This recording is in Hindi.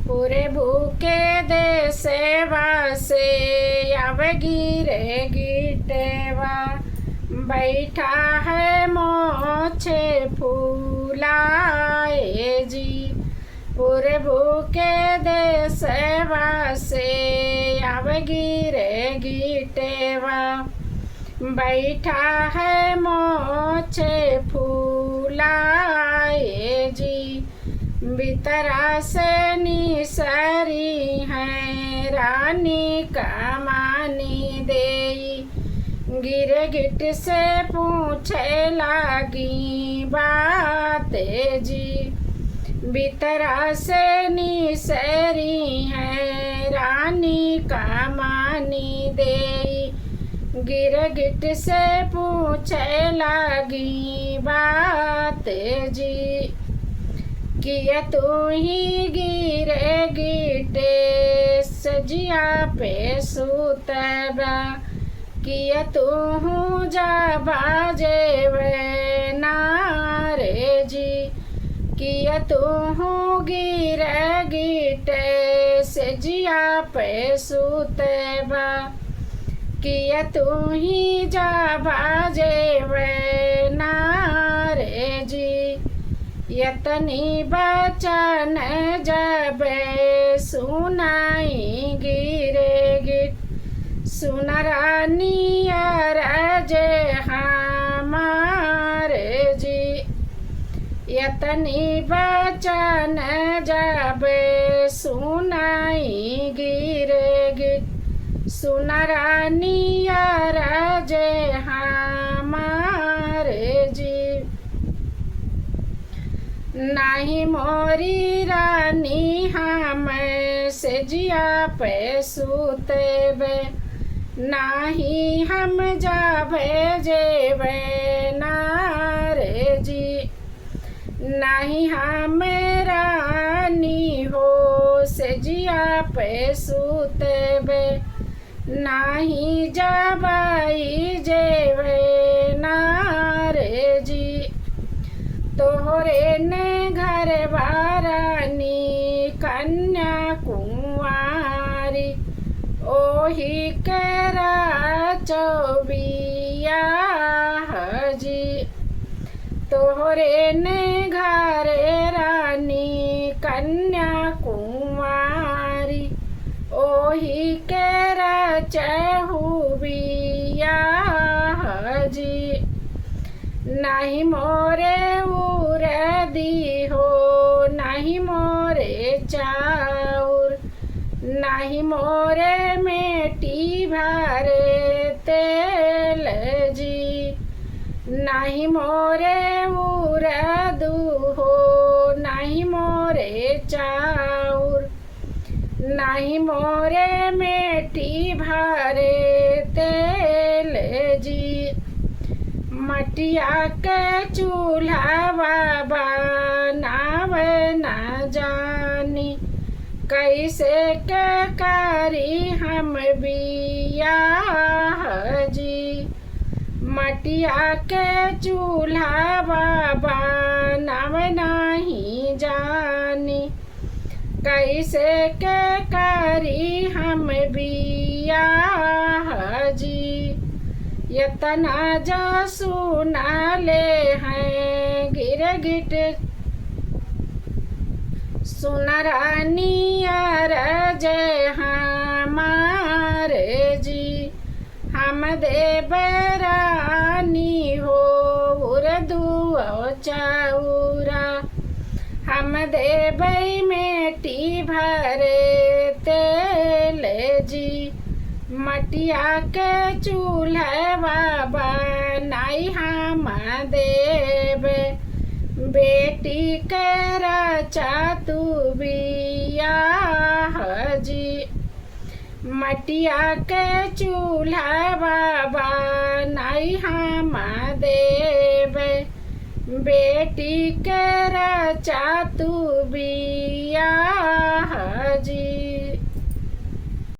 पूरे भूखे दे सेवा से अब गिरे गिटेवा बैठा है मोछे फूलाए जी। पूरे भूखे दे सेवा से अब गिरे गिटेवा बैठा है मोछे फूलाए जी। बितरा से निसरी है रानी कमानी देई गिरगिट से पूछे लागी बातें जी। बितरा से निसरी है रानी कमानी देई गिरगिट से पूछे लागी बातें जी। किया तू ही गिरे गिटे सजिया पे सुतबा किया तू हूँ जा बाजे वे नारे जी। किया तू हूँ गिरे गिटे सजिया पे सुतबा किया तू ही जा बाजे वे नारे जी। यतनी बचन जबे सुनाई गिरे गिट सुन रानी अरजे हमारे जी। यतनी बचन जबे सुनाई गिरे गिट सुन रानी अरजे हमारे जी। नाही मोरी रानी हम से जिया पे सुतबे नाही हम जाबे जेबे नारे जी। नाही हम रानी हो से जिया पे सुतबे नाही जाबाई जेबे नारे जी। तोहरे ने घर बारानी कन्या कुंवारी ओही करा चौबिया जी। तोहरे ने घर रानी कन्या कुंवारी ओही करा चहुबिया जी। नाही मोरे उरदी हो नाही मोरे चाउर नाही मोरे मेटी भरे तेल जी। नाही मोरे उरदू हो नाही मोरे चाउर नाही मोरे मेटी भरे तेल जी। मटिया के चूल्हा बनाव न जानी कैसे के करी हम बियाह जी। मटिया के चूल्हा बनाव नहीं जानी कैसे के करी हम बियाह जी। यतना जा सुना ले हैं गिरगिट सुन रानी अरजे हमारे जी। हम देव रानी हो उर्दू चाउरा हम देव मेटी भरे तेल जी। मटिया के चूल्हा बनाई हम देव बेटी के रचा तू बियाह जी। मटिया के चूल्हा बनाई हम देव बेटी के रचा तू बियाह